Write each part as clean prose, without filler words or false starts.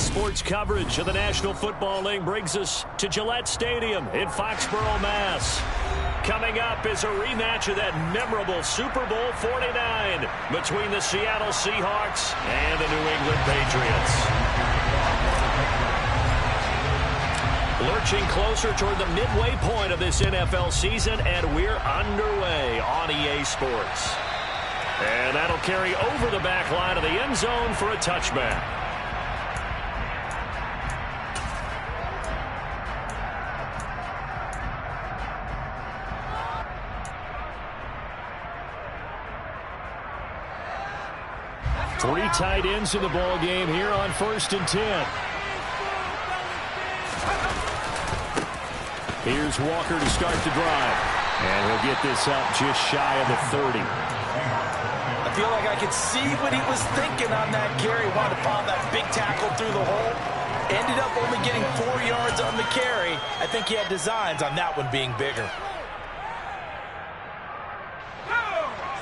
Sports coverage of the National Football League brings us to Gillette Stadium in Foxborough, Mass. Coming up is a rematch of that memorable Super Bowl 49 between the Seattle Seahawks and the New England Patriots. Lurching closer toward the midway point of this NFL season, and we're underway on EA Sports. And that'll carry over the back line of the end zone for a touchback. Three tight ends in the ball game here on 1st and 10. Here's Walker to start the drive. And he'll get this up just shy of the 30. I feel like I could see what he was thinking on that carry. Wanted to pound that big tackle through the hole. Ended up only getting 4 yards on the carry. I think he had designs on that one being bigger.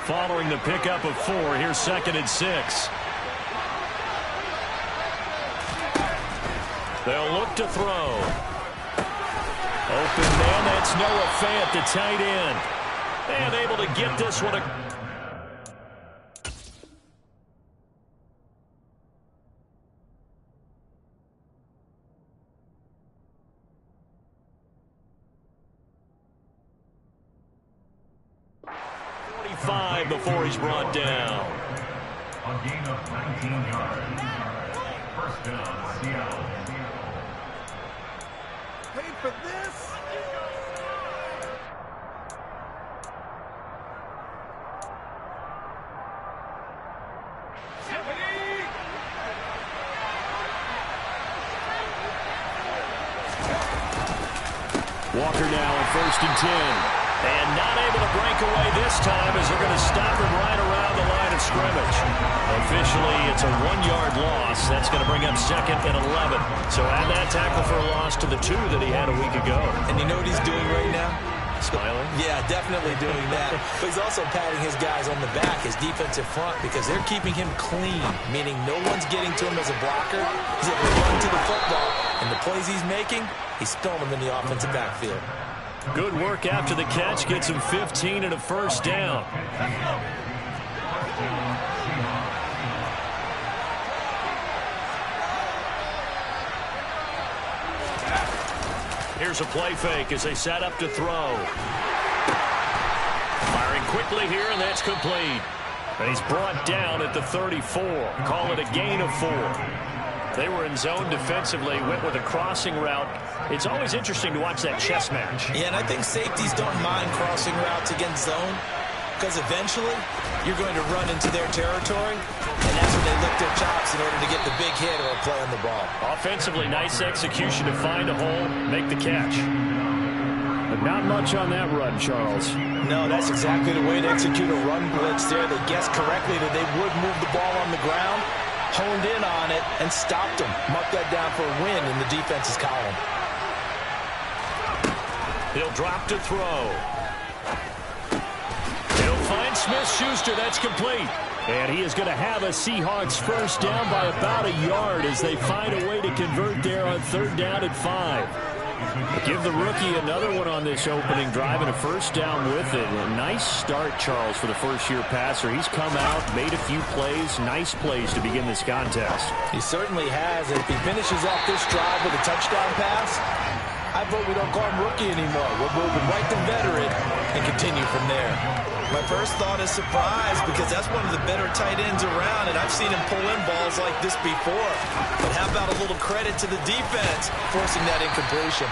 Following the pickup of 4, here's 2nd and 6. They'll look to throw. Open man, that's Noah Fant, the tight end. And able to get this one. Before he's brought down. A gain of 19 yards. First down, Seattle. Paid for this? Walker now on 1st and 10. And not able to break away this time as they're going to stop him right around the line of scrimmage. Officially, it's a 1-yard loss. That's going to bring up 2nd and 11. So add that tackle for a loss to the 2 that he had a week ago. And you know what he's doing right now? Smiling? Yeah, definitely doing that. But he's also patting his guys on the back, his defensive front, because they're keeping him clean, meaning no one's getting to him as a blocker. He's able to run to the football, and the plays he's making, he's throwing them in the offensive backfield. Good work after the catch. Gets him 15 and a first down. Here's a play fake as they set up to throw. Firing quickly here, and that's complete. And he's brought down at the 34. Call it a gain of 4. They were in zone defensively, went with a crossing route. It's always interesting to watch that chess match. Yeah, and I think safeties don't mind crossing routes against zone because eventually you're going to run into their territory, and that's when they lick their chops in order to get the big hit or a play on the ball. Offensively, nice execution to find a hole, make the catch. But not much on that run, Charles. No, that's exactly the way to execute a run blitz there. They guessed correctly that they would move the ball on the ground, honed in on it, and stopped them. Mark that down for a win in the defense's column. He'll drop to throw. He'll find Smith-Schuster. That's complete. And he is going to have a Seahawks first down by about a yard as they find a way to convert there on 3rd down and 5. Give the rookie another one on this opening drive and a first down with it. A nice start, Charles, for the first-year passer. He's come out, made a few plays, nice plays to begin this contest. He certainly has. If he finishes off this drive with a touchdown pass, I vote we don't call him rookie anymore. We're moving right to veteran and continue from there. My first thought is surprise because that's one of the better tight ends around, and I've seen him pull in balls like this before. But how about a little credit to the defense forcing that incompletion?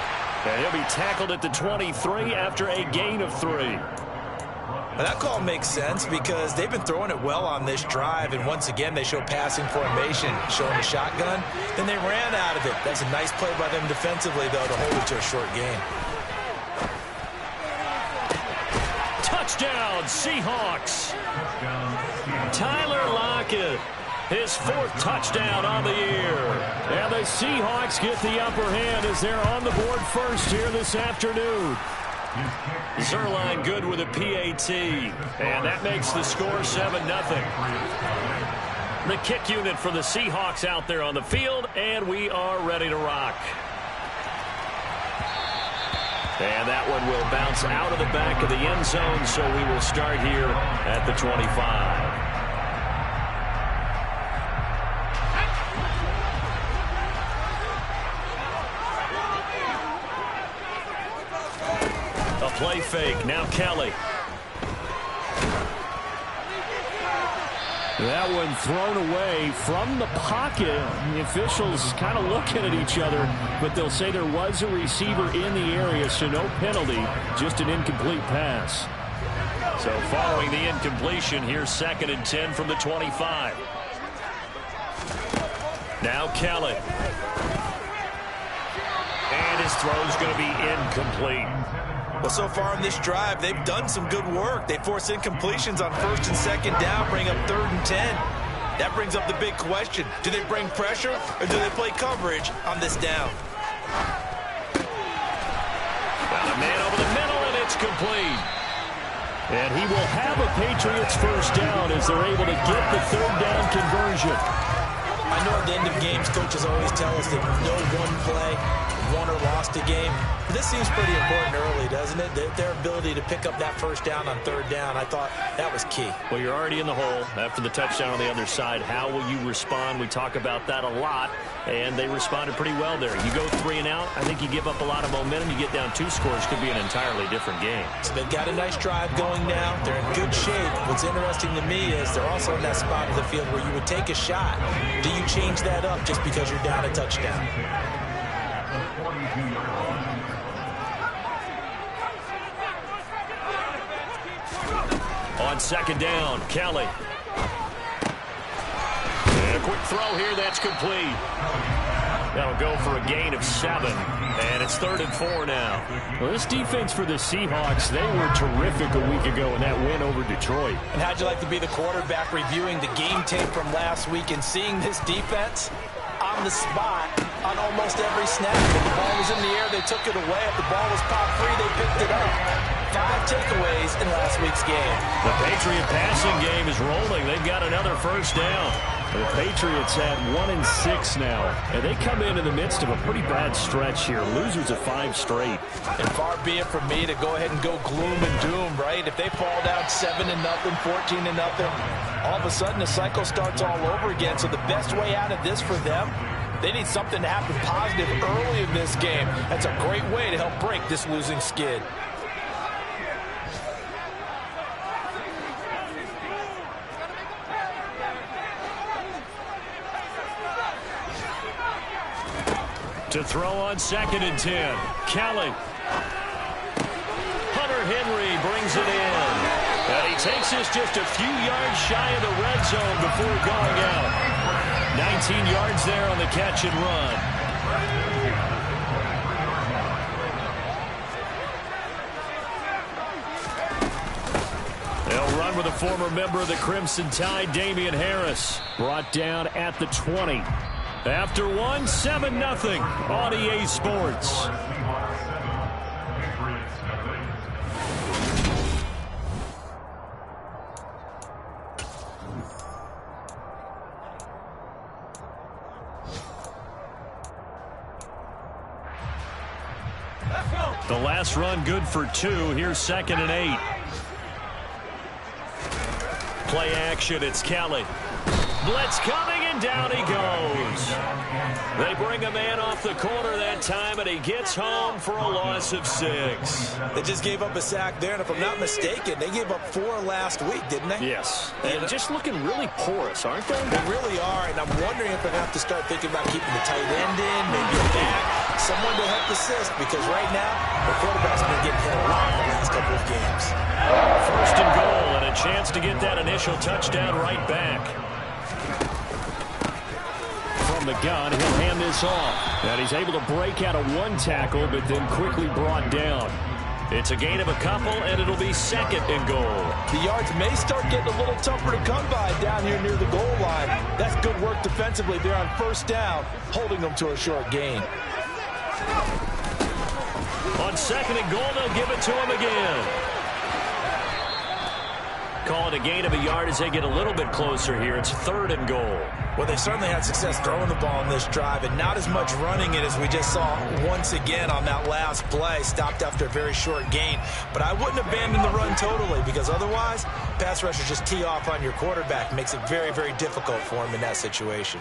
And he'll be tackled at the 23 after a gain of 3. Well, that call makes sense because they've been throwing it well on this drive, and once again they show passing formation, showing the shotgun. Then they ran out of it. That's a nice play by them defensively, though, to hold it to a short gain. Touchdown, Seahawks. Tyler Lockett, his 4th touchdown on the year. And the Seahawks get the upper hand as they're on the board first here this afternoon. Zerline good with a PAT, and that makes the score 7-0. The kick unit for the Seahawks out there on the field, and we are ready to rock. And that one will bounce out of the back of the end zone, so we will start here at the 25. A play fake. Now Kelly. That one thrown away from the pocket. The officials kind of looking at each other, but they'll say there was a receiver in the area, so no penalty, just an incomplete pass. So following the incompletion, here's 2nd and 10 from the 25. Now Kelly. And his throw's going to be incomplete. Well, so far in this drive, they've done some good work. They force incompletions on 1st and 2nd down, bring up 3rd and 10. That brings up the big question. Do they bring pressure or do they play coverage on this down? Got a man over the middle, and it's complete. And he will have a Patriots first down as they're able to get the 3rd down conversion. I know at the end of games, coaches always tell us that no one play, won or lost a game. This seems pretty important early, doesn't it? Their ability to pick up that first down on 3rd down, I thought that was key. Well, you're already in the hole after the touchdown on the other side. How will you respond? We talk about that a lot, and they responded pretty well there. You go 3 and out, I think you give up a lot of momentum. You get down 2 scores, could be an entirely different game. So they've got a nice drive going now. They're in good shape. What's interesting to me is they're also in that spot of the field where you would take a shot. Do you change that up just because you're down a touchdown? On 2nd down, Kelly. And a quick throw here, that's complete. That'll go for a gain of 7, and it's 3rd and 4 now. Well, this defense for the Seahawks, they were terrific a week ago in that win over Detroit. And how'd you like to be the quarterback reviewing the game tape from last week and seeing this defense on the spot on almost every snap? If the ball was in the air, they took it away. If the ball was popped free, they picked it up. 5 takeaways in last week's game. The Patriot passing game is rolling. They've got another first down. The Patriots at 1-6 now, and they come in the midst of a pretty bad stretch here. Losers of 5 straight. And far be it from me to go ahead and go gloom and doom, right? If they fall down 7-0, 14-0, all of a sudden the cycle starts all over again. So the best way out of this for them, they need something to happen positive early in this game. That's a great way to help break this losing skid. To throw on 2nd and 10. Kelly. Hunter Henry brings it in. And he takes us just a few yards shy of the red zone before going out. 19 yards there on the catch and run. They'll run with a former member of the Crimson Tide, Damian Harris. Brought down at the 20. After 1, 7-0 on EA Sports. The last run good for 2. Here's 2nd and 8. Play action, it's Kelly. Blitz coming, and down he goes. They bring a man off the corner that time, and he gets home for a loss of 6. They just gave up a sack there, and if I'm not mistaken, they gave up 4 last week, didn't they? Yes. And just looking really porous, aren't they? They really are, and I'm wondering if they're going to have to start thinking about keeping the tight end in, maybe a back, someone to help assist, because right now, the quarterback's been getting hit a lot in the last couple of games. 1st and goal, and a chance to get that initial touchdown right back. The gun, he'll hand this off. And he's able to break out of 1 tackle, but then quickly brought down. It's a gain of a couple, and it'll be 2nd and goal. The yards may start getting a little tougher to come by down here near the goal line. That's good work defensively there on 1st down, holding them to a short gain. On 2nd and goal, they'll give it to him again. Call it a gain of a yard as they get a little bit closer here. It's 3rd and goal. Well, they certainly had success throwing the ball in this drive and not as much running it as we just saw once again on that last play. Stopped after a very short gain. But I wouldn't abandon the run totally because otherwise, pass rushers just tee off on your quarterback. Makes it very, very difficult for him in that situation.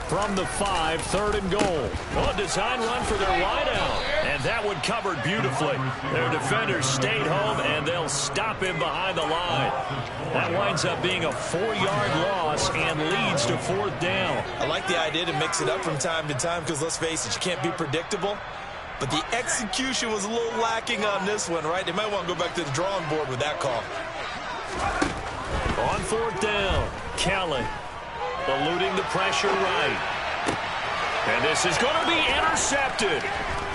From the 5, 3rd and goal. Well, a design run for their wideout. And that one covered beautifully. Their defenders stayed home, and they'll stop him behind the line. That winds up being a 4-yard loss and leads to 4th down. I like the idea to mix it up from time to time because, let's face it, you can't be predictable. But the execution was a little lacking on this one, right? They might want to go back to the drawing board with that call. On 4th down, Kelly. Eluding the pressure right. And this is going to be intercepted.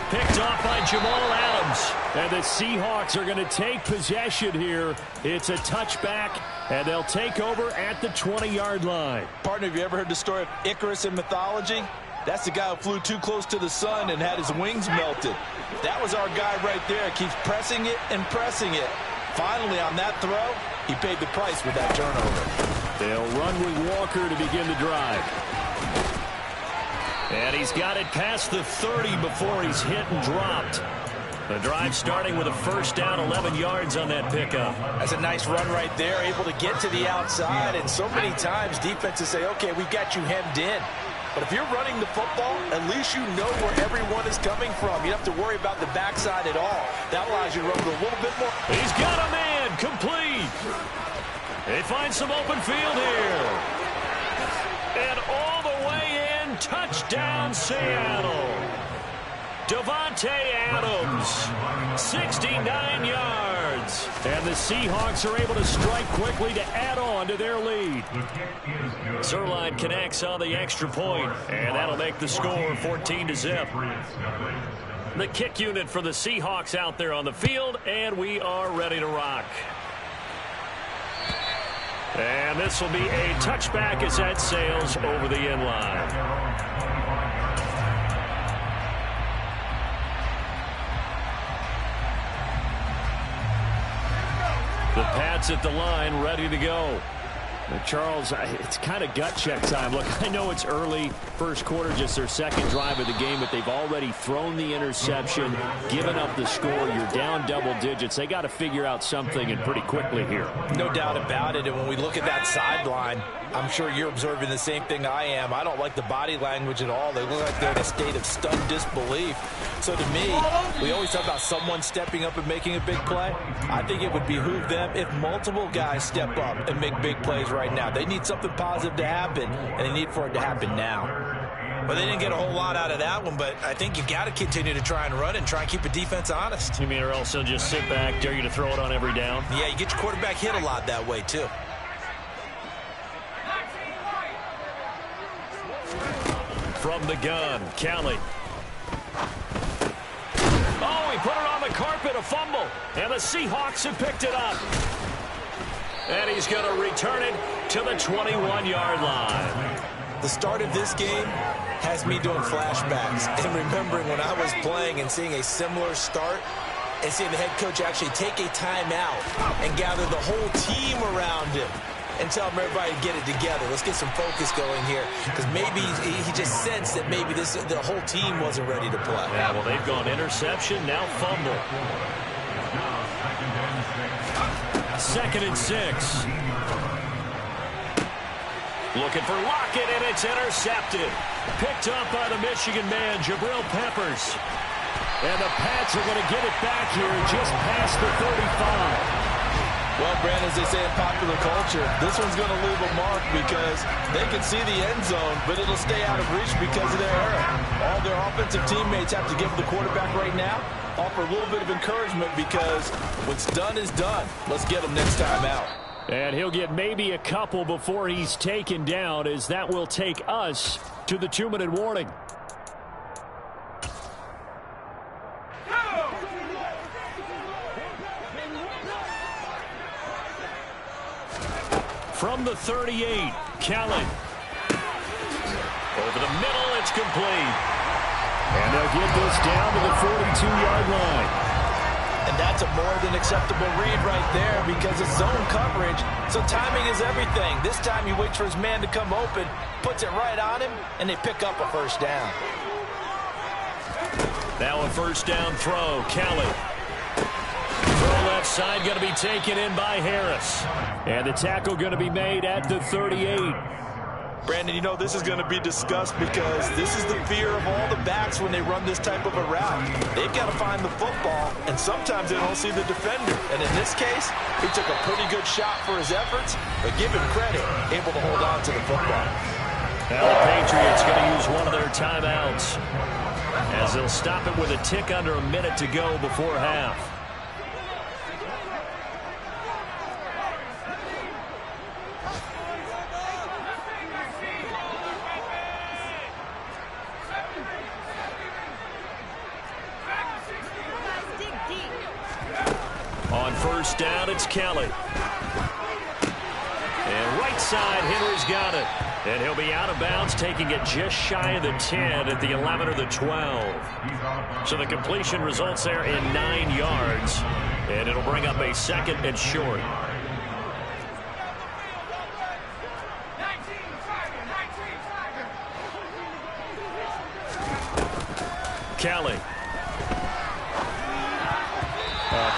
Picked off by Jamal Adams. And the Seahawks are going to take possession here. It's a touchback, and they'll take over at the 20-yard line. Partner, have you ever heard the story of Icarus in mythology? That's the guy who flew too close to the sun and had his wings melted. That was our guy right there. Keeps pressing it and pressing it. Finally, on that throw, he paid the price with that turnover. They'll run with Walker to begin the drive. And he's got it past the 30 before he's hit and dropped. The drive starting with a 1st down, 11 yards on that pickup. That's a nice run right there, able to get to the outside. And so many times defenses say, okay, we've got you hemmed in. But if you're running the football, at least you know where everyone is coming from. You don't have to worry about the backside at all. That allows you to run with a little bit more. He's got a man, complete. They find some open field here. And all the way in, touchdown Seattle. Davante Adams, 69 yards. And the Seahawks are able to strike quickly to add on to their lead. Zerline connects on the extra point, and that'll make the score 14-0. The kick unit for the Seahawks out there on the field, and we are ready to rock. And this will be a touchback as that sails over the end line. The Pats at the line, ready to go. Charles, it's kind of gut check time. Look, I know it's early, first quarter, just their 2nd drive of the game, but they've already thrown the interception, given up the score. You're down double digits. They got to figure out something, and pretty quickly here. No doubt about it. And when we look at that sideline, I'm sure you're observing the same thing I am. I don't like the body language at all. They look like they're in a state of stunned disbelief. So to me, we always talk about someone stepping up and making a big play. I think it would behoove them if multiple guys step up and make big plays right now. They need something positive to happen, and they need for it to happen now. Well, they didn't get a whole lot out of that one, but I think you've got to continue to try and run and try and keep the defense honest. You mean or else they'll just sit back, dare you to throw it on every down? Yeah, you get your quarterback hit a lot that way, too. From the gun, Kelly. Oh, he put it on the carpet, a fumble. And the Seahawks have picked it up. And he's going to return it to the 21-yard line. The start of this game has me doing flashbacks and remembering when I was playing and seeing a similar start and seeing the head coach actually take a timeout and gather the whole team around him and tell everybody to get it together. Let's get some focus going here, because maybe he just sensed that maybe the whole team wasn't ready to play. Yeah, well, they've gone interception, now fumble. 2nd and 6. Looking for Lockett, and it's intercepted. Picked up by the Michigan man, Jabril Peppers. And the Pats are going to get it back here just past the 35. Well, Brandon, as they say in popular culture, this one's going to leave a mark because they can see the end zone, but it'll stay out of reach because of their error. All their offensive teammates have to give the quarterback right now, offer a little bit of encouragement because what's done is done. Let's get him next time out. And he'll get maybe a couple before he's taken down, as that will take us to the 2-minute warning. From the 38, Kelly. Over the middle, it's complete. And they'll get this down to the 42-yard line. And that's a more than acceptable read right there because it's zone coverage, so timing is everything. This time he waits for his man to come open, puts it right on him, and they pick up a first down. Now a first down throw. Kelly. Throw left side going to be taken in by Harris. And the tackle going to be made at the 38. Brandon, you know this is going to be discussed because this is the fear of all the backs when they run this type of a route. They've got to find the football, and sometimes they don't see the defender. And in this case, he took a pretty good shot for his efforts, but give him credit, able to hold on to the football. Now the Patriots going to use one of their timeouts as they'll stop it with a tick under a minute to go before half. On first down, it's Kelly. And right side, Henry's got it. And he'll be out of bounds, taking it just shy of the 10 at the 11 or the 12. So the completion results there in 9 yards. And it'll bring up a second and short. Kelly.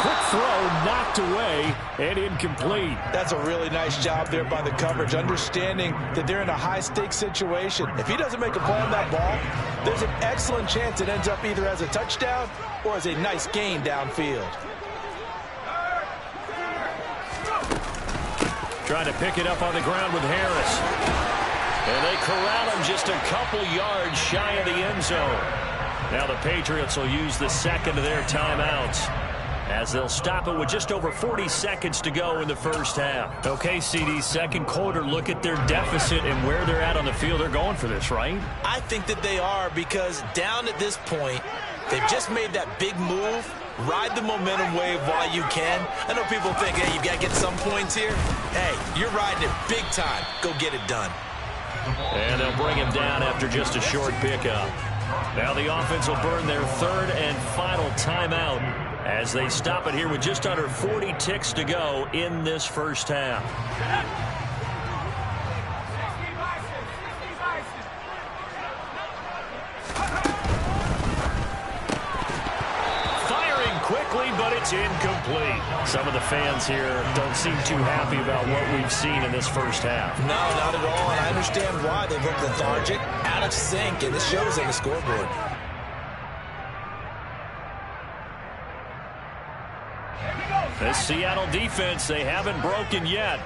Quick throw knocked away and incomplete. That's a really nice job there by the coverage, understanding that they're in a high-stakes situation. If he doesn't make a play on that ball, there's an excellent chance it ends up either as a touchdown or as a nice gain downfield. Trying to pick it up on the ground with Harris. And they corral him just a couple yards shy of the end zone. Now the Patriots will use the second of their timeouts, as they'll stop it with just over 40 seconds to go in the first half. Okay, CD, second quarter, look at their deficit and where they're at on the field. They're going for this, right? I think that they are, because down at this point, they've just made that big move. Ride the momentum wave while you can. I know people think, hey, you got to get some points here. Hey, you're riding it big time. Go get it done. And they'll bring him down after just a short pickup. Now the offense will burn their third and final timeout as they stop it here with just under 40 ticks to go in this first half. Firing quickly, but it's incomplete. Some of the fans here don't seem too happy about what we've seen in this first half. No, not at all, and I understand why. They look lethargic, out of sync, and it shows on the scoreboard. This Seattle defense, they haven't broken yet.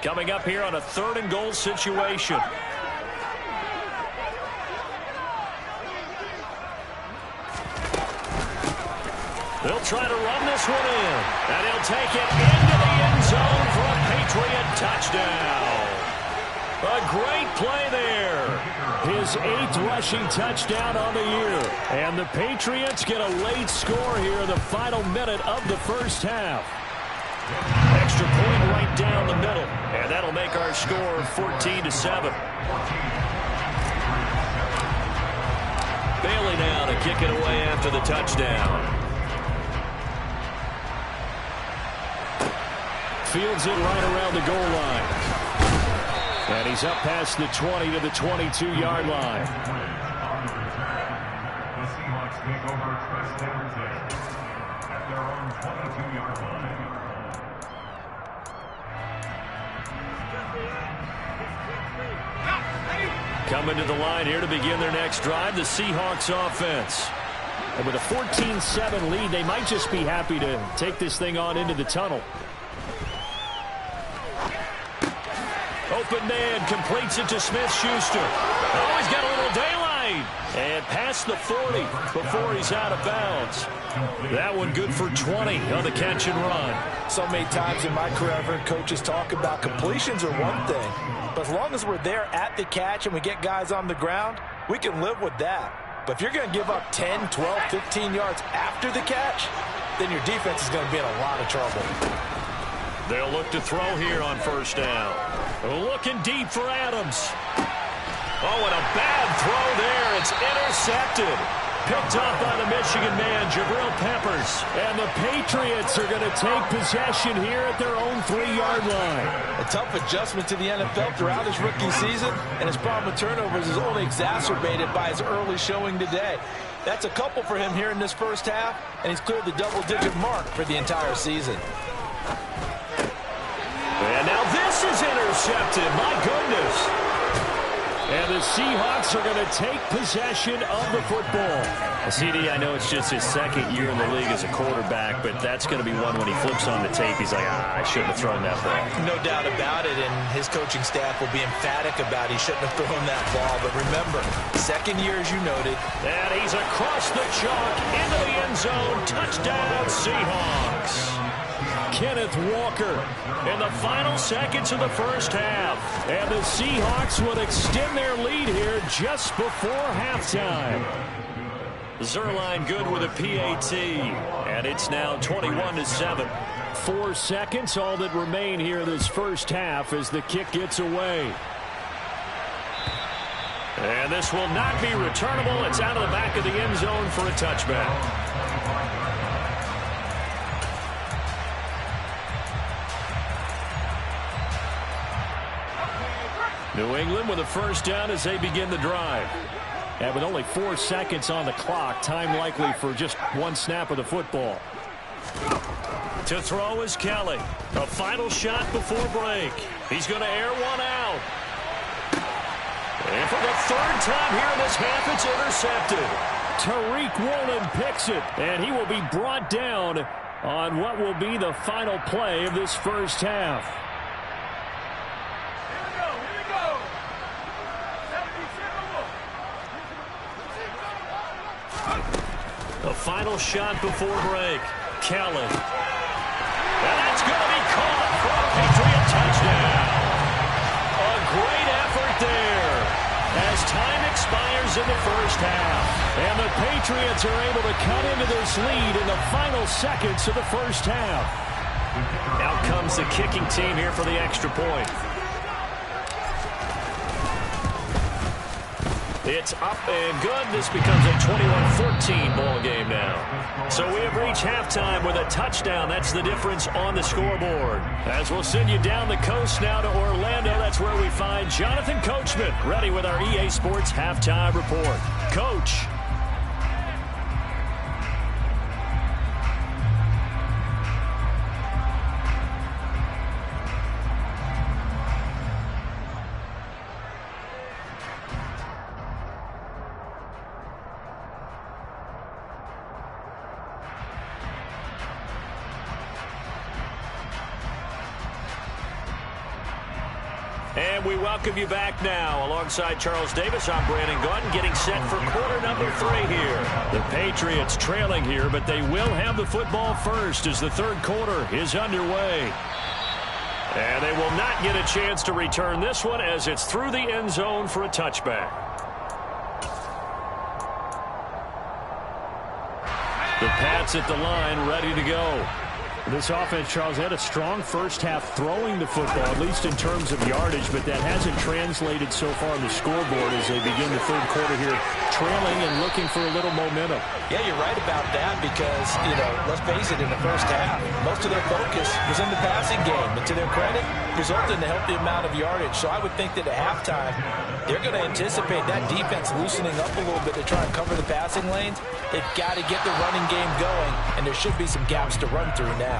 Coming up here on a third and goal situation. They'll try to run this one in. And he'll take it into the end zone for a Patriot touchdown. A great play there. His 8th rushing touchdown on the year. And the Patriots get a late score here in the final minute of the first half. Extra point right down the middle. And that'll make our score 14-7. Bailey now to kick it away after the touchdown. Fields it right around the goal line. And he's up past the 20 to the 22-yard line. The Seahawks take over first down at their own 22-yard line. Coming to the line here to begin their next drive, the Seahawks offense. And with a 14-7 lead, they might just be happy to take this thing on into the tunnel. Open man, completes it to Smith-Schuster. Oh, he's got a little daylight. And past the 40 before he's out of bounds. That one good for 20 on the catch and run. So many times in my career, I've heard coaches talk about completions are one thing. But as long as we're there at the catch and we get guys on the ground, we can live with that. But if you're going to give up 10, 12, 15 yards after the catch, then your defense is going to be in a lot of trouble. They'll look to throw here on first down. Looking deep for Adams. Oh, and a bad throw there. It's intercepted. Picked up by the Michigan man, Jabril Peppers. And the Patriots are going to take possession here at their own 3-yard line. A tough adjustment to the NFL throughout his rookie season, and his problem with turnovers is only exacerbated by his early showing today. That's a couple for him here in this first half, and he's cleared the double-digit mark for the entire season. And now this is intercepted. My goodness. And the Seahawks are going to take possession of the football. CD, I know it's just his second year in the league as a quarterback, but that's going to be one when he flips on the tape. He's like, I shouldn't have thrown that ball. No doubt about it, and his coaching staff will be emphatic about he shouldn't have thrown that ball. But remember, second year, as you noted. And he's across the chalk into the end zone. Touchdown, Seahawks. Kenneth Walker in the final seconds of the first half. And the Seahawks would extend their lead here just before halftime. Zerline good with a PAT. And it's now 21-7. 4 seconds, all that remain here this first half as the kick gets away. And this will not be returnable. It's out of the back of the end zone for a touchback. New England with a first down as they begin the drive. And with only 4 seconds on the clock, time likely for just one snap of the football. To throw is Kelly. A final shot before break. He's going to air one out. And for the third time here in this half, it's intercepted. Tariq Woolen picks it, and he will be brought down on what will be the final play of this first half. The final shot before break. Kelly. And that's going to be caught for a Patriot touchdown. A great effort there as time expires in the first half. And the Patriots are able to cut into this lead in the final seconds of the first half. Out comes the kicking team here for the extra point. It's up and good. This becomes a 21-14 ball game now. So we have reached halftime with a touchdown. That's the difference on the scoreboard. As we'll send you down the coast now to Orlando, that's where we find Jonathan Coachman ready with our EA Sports halftime report. Coach. And we welcome you back now. Alongside Charles Davis, I'm Brandon Gunn, getting set for quarter number 3 here. The Patriots trailing here, but they will have the football first as the third quarter is underway. And they will not get a chance to return this one as it's through the end zone for a touchback. The Pats at the line, ready to go. This offense, Charles, had a strong first half throwing the football, at least in terms of yardage, but that hasn't translated so far on the scoreboard as they begin the third quarter here, trailing and looking for a little momentum. Yeah, you're right about that because, let's face it, in the first half, most of their focus was in the passing game. And to their credit, resulted in a healthy amount of yardage. So I would think that at halftime, they're going to anticipate that defense loosening up a little bit to try and cover the passing lanes. They've got to get the running game going, and there should be some gaps to run through now.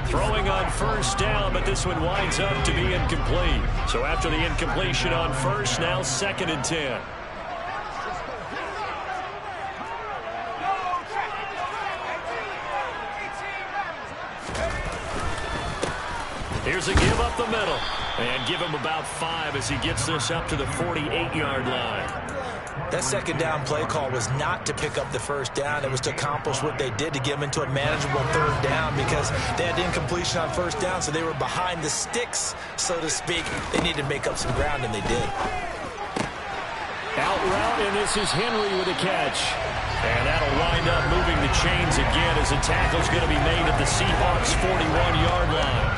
Throwing on first down, but this one winds up to be incomplete. So after the incompletion on first, now 2nd and 10. Here's a give up the middle. And give him about 5 as he gets this up to the 48-yard line. That second down play call was not to pick up the first down. It was to accomplish what they did to get them into a manageable third down because they had incompletion on first down, so they were behind the sticks, so to speak. They needed to make up some ground, and they did. Out route, and this is Henry with a catch. And that'll wind up moving the chains again as a tackle's going to be made at the Seahawks' 41-yard line.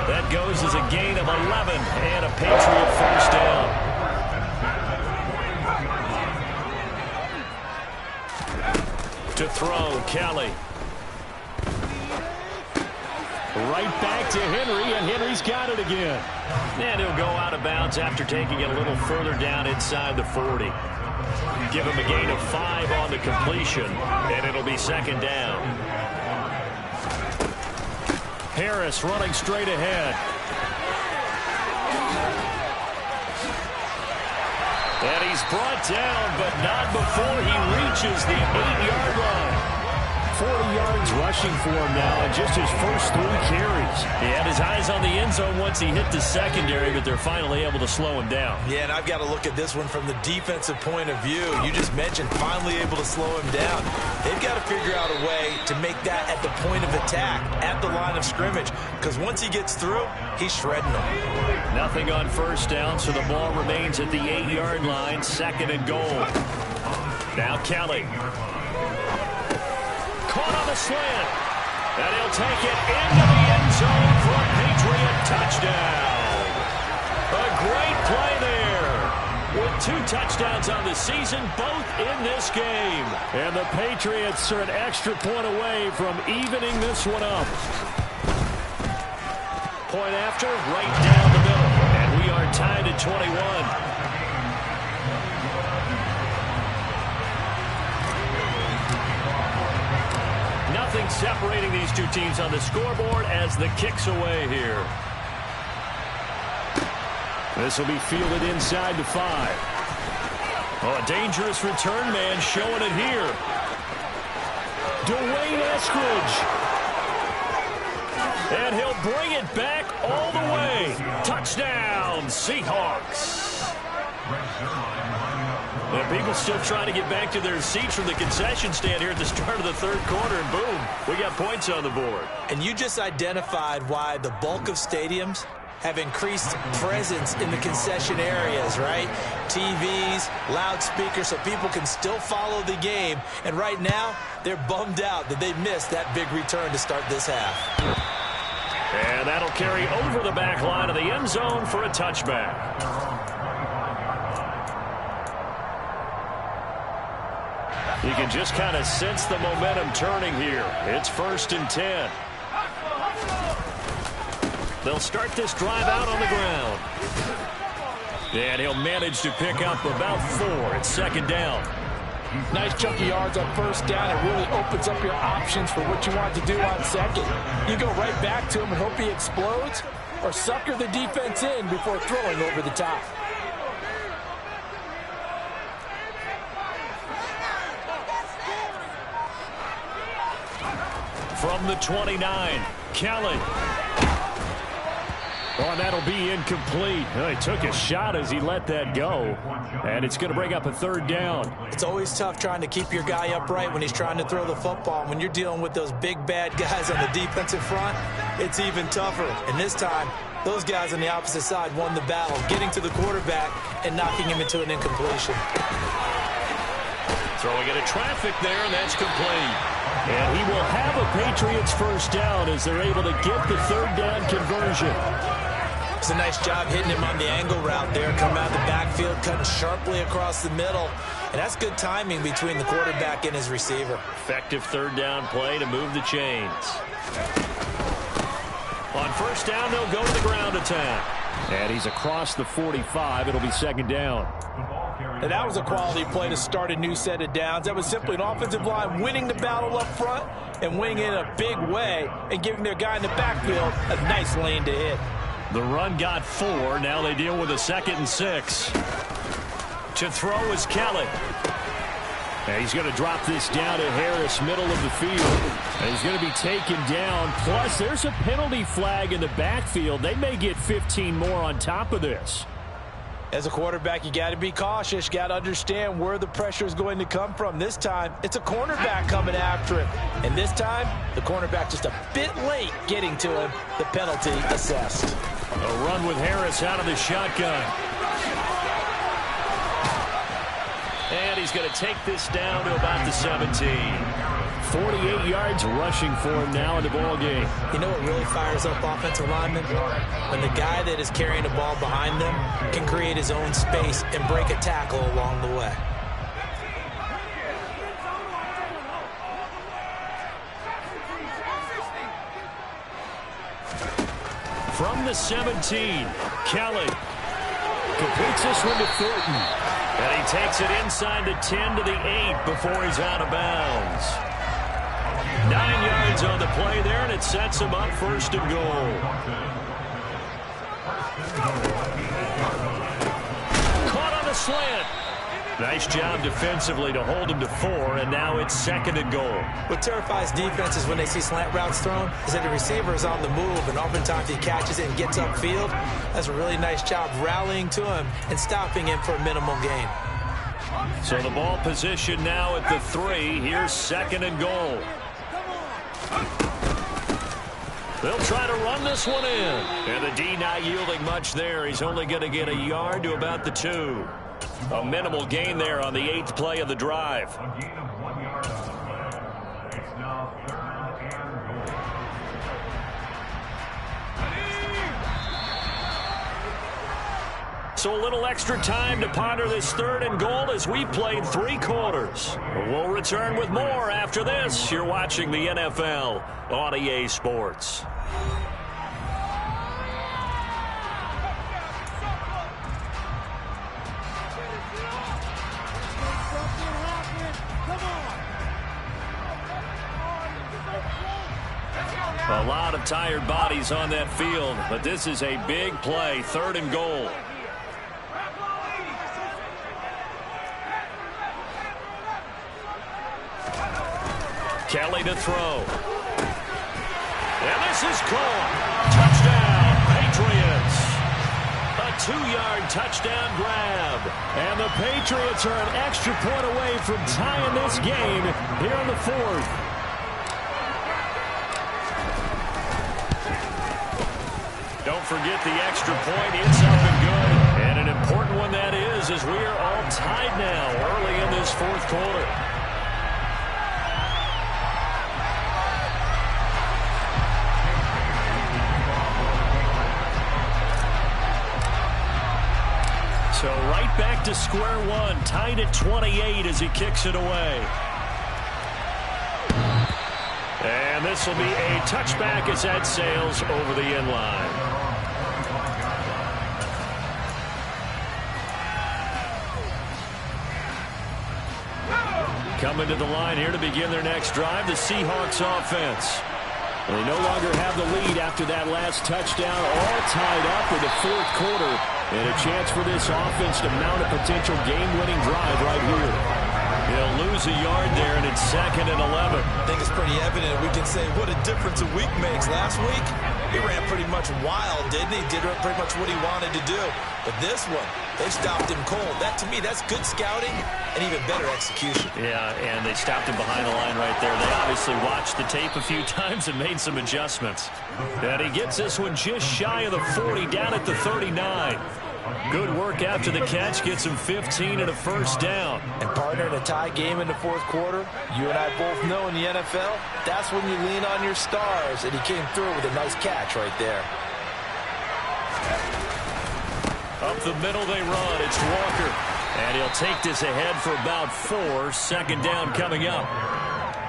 That goes as a gain of 11 and a Patriot first down. throw, Kelly. Right back to Henry, and Henry's got it again. And he'll go out of bounds after taking it a little further down inside the 40. Give him a gain of 5 on the completion, and it'll be second down. Harris running straight ahead. And he's brought down, but not before he reaches the 8-yard line. 40 yards rushing for him now, and just his first 3 carries. He had his eyes on the end zone once he hit the secondary, but they're finally able to slow him down. Yeah, and I've got to look at this one from the defensive point of view. You just mentioned finally able to slow him down. They've got to figure out a way to make that at the point of attack, at the line of scrimmage, because once he gets through, he's shredding them. Nothing on first down, so the ball remains at the 8-yard line, second and goal. Now Kelly. Caught on the slant. And he'll take it into the end zone for a Patriot touchdown. A great play there. With 2 touchdowns on the season, both in this game. And the Patriots are an extra point away from evening this one up. Point after, right down the middle. And we are tied at 21. Nothing separating these two teams on the scoreboard as the kick's away here. This will be fielded inside the 5. Oh, a dangerous return man showing it here. Dwayne Eskridge. And he'll bring it back all the way. Touchdown, Seahawks. And people still trying to get back to their seats from the concession stand here at the start of the third quarter, and boom, we got points on the board. And you just identified why the bulk of stadiums have increased presence in the concession areas, right? TVs, loudspeakers, so people can still follow the game. And right now, they're bummed out that they missed that big return to start this half. And that'll carry over the back line of the end zone for a touchback. You can just kind of sense the momentum turning here. It's 1st and 10. They'll start this drive out on the ground. And he'll manage to pick up about 4. It's second down. Nice chunky yards on first down. It really opens up your options for what you want to do on second. You go right back to him and hope he explodes, or sucker the defense in before throwing over the top. From the 29, Kelly. Oh, and that'll be incomplete. Well, he took a shot as he let that go. And it's going to bring up a third down. It's always tough trying to keep your guy upright when he's trying to throw the football. When you're dealing with those big, bad guys on the defensive front, it's even tougher. And this time, those guys on the opposite side won the battle, getting to the quarterback and knocking him into an incompletion. Throwing into traffic there, and that's complete. And he will have a Patriots first down as they're able to get the third down conversion. It's a nice job hitting him on the angle route there. Coming out of the backfield, cutting sharply across the middle. And that's good timing between the quarterback and his receiver. Effective third down play to move the chains. On first down, they'll go to the ground attack. And he's across the 45. It'll be second down. And that was a quality play to start a new set of downs. That was simply an offensive line winning the battle up front and winning it in a big way and giving their guy in the backfield a nice lane to hit. The run got 4. Now they deal with a 2nd and 6. To throw is Kelly. And he's going to drop this down to Harris, middle of the field. And he's going to be taken down. Plus, there's a penalty flag in the backfield. They may get 15 more on top of this. As a quarterback, you got to be cautious. You got to understand where the pressure is going to come from. This time, it's a cornerback coming after him. And this time, the cornerback just a bit late getting to him. The penalty assessed. A run with Harris out of the shotgun. And he's going to take this down to about the 17. 48 yards rushing for him now in the ball game. You know what really fires up offensive linemen? When the guy that is carrying the ball behind them can create his own space and break a tackle along the way. From the 17, Kelly completes this one to Thornton. And he takes it inside the 10 to the 8 before he's out of bounds. 9 yards on the play there, and it sets him up first and goal. Caught on the slant. Nice job defensively to hold him to 4, and now it's second and goal. What terrifies defenses when they see slant routes thrown is that the receiver is on the move, and oftentimes he catches it and gets upfield. That's a really nice job rallying to him and stopping him for a minimal gain. So the ball position now at the 3. Here's second and goal. They'll try to run this one in. And the D not yielding much there. He's only going to get a yard to about the 2. A minimal gain there on the 8th play of the drive. A gain of 1 yard on the play. It's now 3rd and goal. So a little extra time to ponder this 3rd and goal as we played 3 quarters. We'll return with more after this. You're watching the NFL on EA Sports. A lot of tired bodies on that field, but this is a big play, 3rd and goal. Kelly to throw. And this is caught. Touchdown, Patriots. A 2-yard touchdown grab. And the Patriots are an extra point away from tying this game here in the 4th. Don't forget the extra point. It's up and good. And an important one that is, as we are all tied now early in this 4th quarter. So right back to square one, tied at 28 as he kicks it away. And this will be a touchback as that sails over the end line. Coming to the line here to begin their next drive, the Seahawks offense. They no longer have the lead after that last touchdown, all tied up in the 4th quarter. And a chance for this offense to mount a potential game-winning drive right here. They'll lose a yard there, and it's 2nd and 11. I think it's pretty evident. We can say what a difference a week makes. Last week, he ran pretty much wild, didn't he? Did pretty much what he wanted to do. But this one, they stopped him cold. That, to me, that's good scouting and even better execution. Yeah, and they stopped him behind the line right there. They obviously watched the tape a few times and made some adjustments. And he gets this one just shy of the 40, down at the 39. Good work after the catch, gets him 15 and a first down. And partner, in a tie game in the 4th quarter, you and I both know in the NFL, that's when you lean on your stars, and he came through with a nice catch right there. Up the middle they run. It's Walker. And he'll take this ahead for about 4. 2nd down coming up.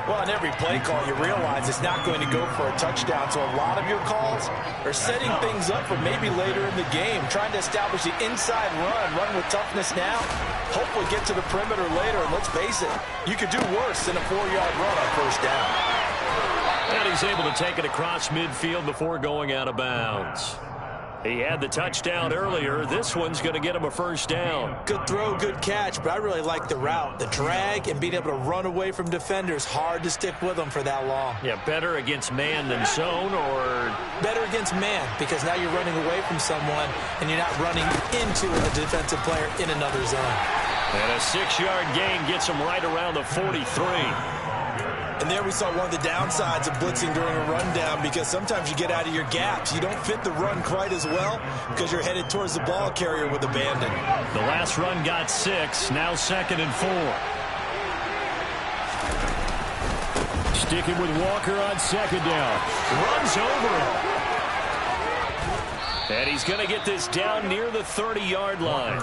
Well, on every play call, you realize it's not going to go for a touchdown. So a lot of your calls are setting things up for maybe later in the game, trying to establish the inside run with toughness now, hopefully get to the perimeter later. And let's face it, you could do worse than a 4-yard run on 1st down. And he's able to take it across midfield before going out of bounds. He had the touchdown earlier. This one's going to get him a first down. Good throw, good catch, but I really like the route. The drag and being able to run away from defenders, hard to stick with them for that long. Yeah, better against man than zone, or? Better against man, because now you're running away from someone and you're not running into a defensive player in another zone. And a 6-yard gain gets him right around the 43. And there we saw one of the downsides of blitzing during a rundown, because sometimes you get out of your gaps. You don't fit the run quite as well because you're headed towards the ball carrier with abandon. The last run got 6, now 2nd and 4. Sticking with Walker on 2nd down. Runs over him. And he's going to get this down near the 30-yard line.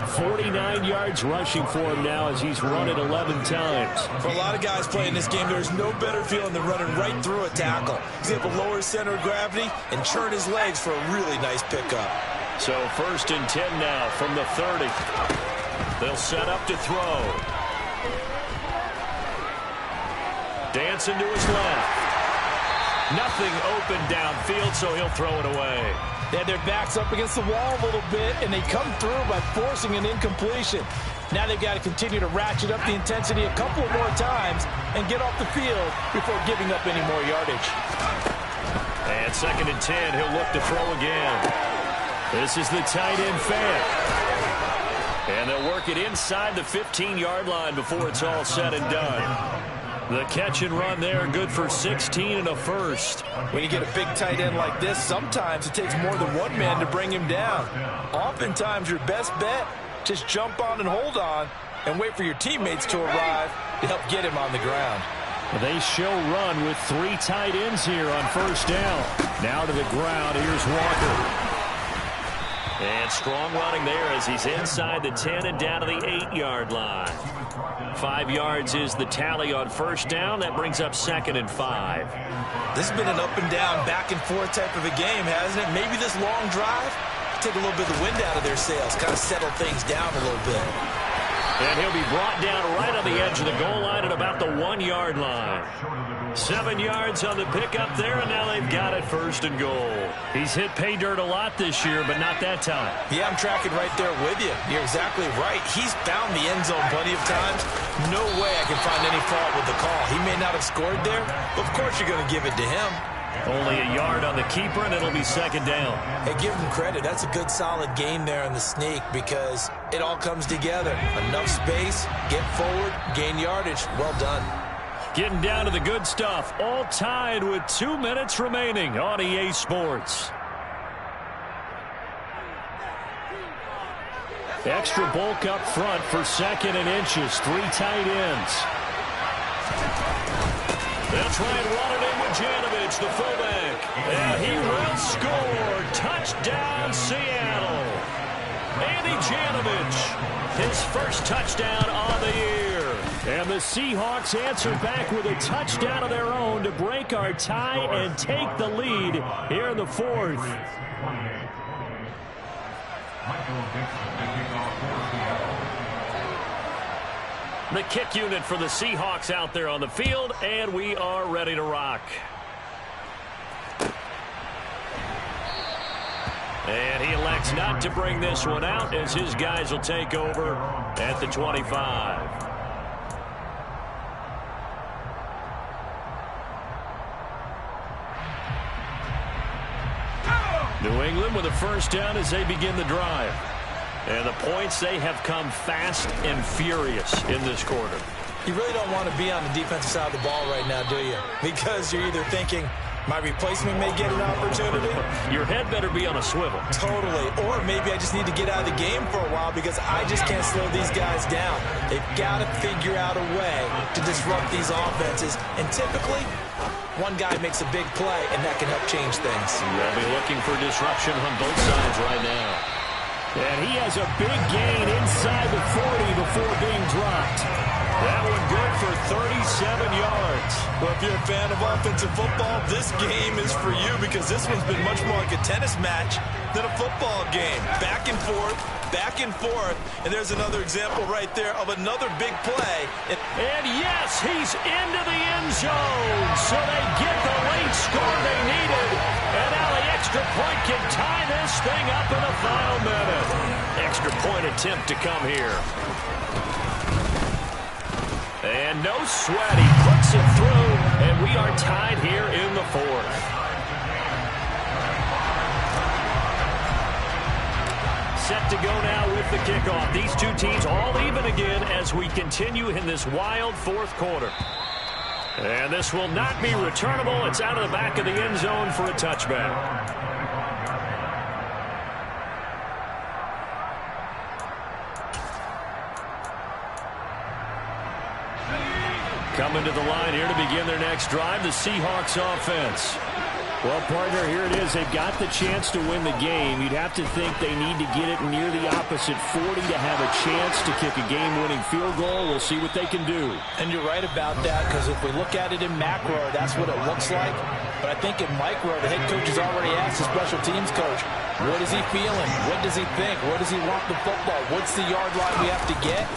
49 yards rushing for him now as he's run it 11 times. For a lot of guys playing this game, there's no better feeling than running right through a tackle. He's able to lower his center of gravity and churn his legs for a really nice pickup. So 1st and 10 now from the 30. They'll set up to throw. Dancing to his left. Nothing open downfield, so he'll throw it away. They had their backs up against the wall a little bit, and they come through by forcing an incompletion. Now they've got to continue to ratchet up the intensity a couple more times and get off the field before giving up any more yardage. And 2nd and 10, he'll look to throw again. This is the tight end fake. And they'll work it inside the 15-yard line before it's all said and done. The catch and run there, good for 16 and a first. When you get a big tight end like this, sometimes it takes more than one man to bring him down. Oftentimes, your best bet, just jump on and hold on and wait for your teammates to arrive to help get him on the ground. They show run with 3 tight ends here on 1st down. Now to the ground, here's Walker. And strong running there as he's inside the 10 and down to the 8-yard line. 5 yards is the tally on 1st down. That brings up 2nd and 5. This has been an up and down, back and forth type of a game, hasn't it? Maybe this long drive, take a little bit of the wind out of their sails, kind of settle things down a little bit. And he'll be brought down right on the edge of the goal line at about the 1-yard line. 7 yards on the pickup there, and now they've got it 1st and goal. He's hit pay dirt a lot this year, but not that time. Yeah, I'm tracking right there with you. You're exactly right. He's found the end zone plenty of times. No way I can find any fault with the call. He may not have scored there, but of course you're going to give it to him. Only a yard on the keeper, and it'll be 2nd down. Hey, give him credit. That's a good, solid game there in the sneak because it all comes together. Enough space, get forward, gain yardage. Well done. Getting down to the good stuff. All tied with 2 minutes remaining on EA Sports. Extra bulk up front for 2nd and inches. 3 tight ends. They'll try and run it in with Janovich, the fullback. And he will score. Touchdown, Seattle. Andy Janovich, his first touchdown on the year. And the Seahawks answer back with a touchdown of their own to break our tie and take the lead here in the 4th. The kick unit for the Seahawks out there on the field, and we are ready to rock. And he elects not to bring this one out as his guys will take over at the 25. New England with a 1st down as they begin the drive. And the points, they have come fast and furious in this quarter. You really don't want to be on the defensive side of the ball right now, do you? Because you're either thinking, my replacement may get an opportunity. Your head better be on a swivel. Totally. Or maybe I just need to get out of the game for a while because I just can't slow these guys down. They've got to figure out a way to disrupt these offenses. And typically, one guy makes a big play, and that can help change things. They'll be looking for disruption on both sides right now. And he has a big gain inside the 40 before being dropped. That one good for 37 yards. Well, if you're a fan of offensive football, this game is for you because this one's been much more like a tennis match than a football game. Back and forth, and there's another example right there of another big play. And yes, he's into the end zone, so they get the late score they needed. And now the extra point can tie this thing up in the final minute. Extra point attempt to come here. And no sweat, he puts it through, and we are tied here in the 4th. Set to go now with the kickoff. These two teams all even again as we continue in this wild 4th quarter. And this will not be returnable. It's out of the back of the end zone for a touchback. Coming to the line here to begin their next drive, the Seahawks offense. Well, partner, here it is. They've got the chance to win the game. You'd have to think they need to get it near the opposite 40 to have a chance to kick a game-winning field goal. We'll see what they can do. And you're right about that, because if we look at it in macro, that's what it looks like. But I think in micro, the head coach has already asked the special teams coach, what is he feeling? What does he think? Where does he want the football? What's the yard line we have to get?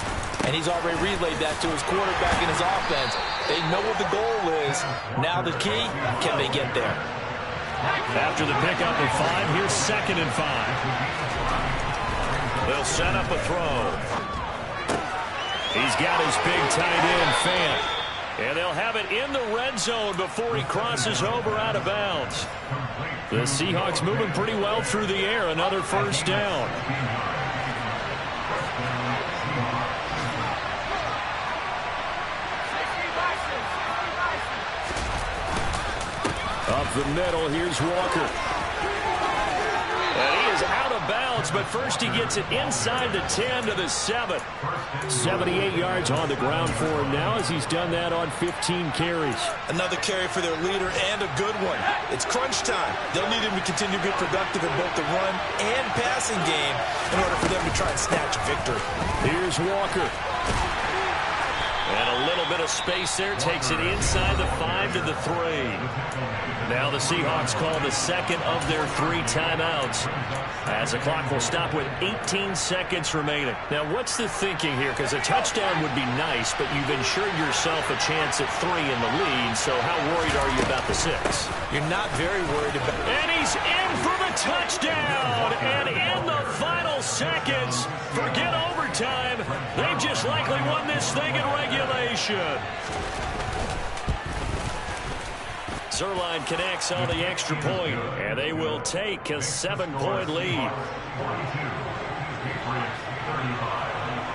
And he's already relayed that to his quarterback and his offense. They know what the goal is. Now the key, can they get there? After the pickup of 5, here's 2nd and 5. They'll set up a throw. He's got his big tight end, Fant. And they'll have it in the red zone before he crosses over out of bounds. The Seahawks moving pretty well through the air. Another first down. Up the middle, here's Walker. And he is out of bounds, but first he gets it inside the 10 to the 7. 78 yards on the ground for him now as he's done that on 15 carries. Another carry for their leader and a good one. It's crunch time. They'll need him to continue to be productive in both the run and passing game in order for them to try and snatch a victory. Here's Walker. And a little bit of space there. Takes it inside the 5 to the 3. Now the Seahawks call the second of their 3 timeouts, as the clock will stop with 18 seconds remaining. Now, what's the thinking here? Because a touchdown would be nice, but you've ensured yourself a chance at 3 in the lead, so how worried are you about the 6? You're not very worried about it. And he's in for the touchdown! And in the final seconds, forget overtime, they've just likely won this thing in regulation. Zerline connects on the extra point, and they will take a 7-point lead.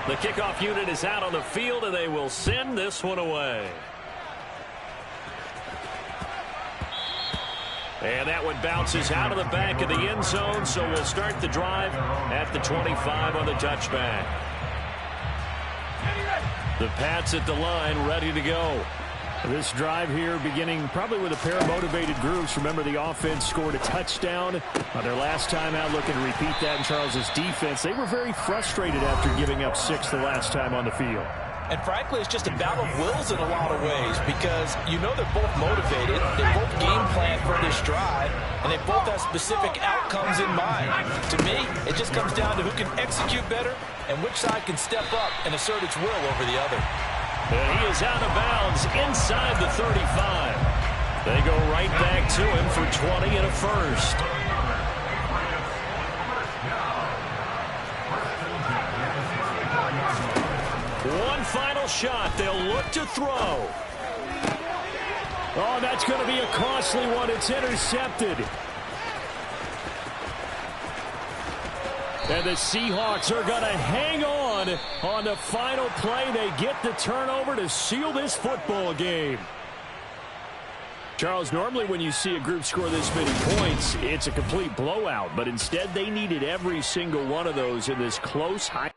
The kickoff unit is out on the field, and they will send this one away. And that one bounces out of the back of the end zone, so we'll start the drive at the 25 on the touchback. The Pats at the line, ready to go. This drive here beginning probably with a pair of motivated groups. Remember, the offense scored a touchdown on their last time out, looking to repeat that in Charles's defense. They were very frustrated after giving up 6 the last time on the field. And frankly, it's just a battle of wills in a lot of ways, because you know they're both motivated, they both game plan for this drive, and they both have specific outcomes in mind. To me, it just comes down to who can execute better and which side can step up and assert its will over the other. And he is out of bounds inside the 35. They go right back to him for 20 and a first. One final shot. They'll look to throw. Oh, that's going to be a costly one. It's intercepted. And the Seahawks are going to hang on the final play. They get the turnover to seal this football game. Charles, normally when you see a group score this many points, it's a complete blowout. But instead, they needed every single one of those in this close, high.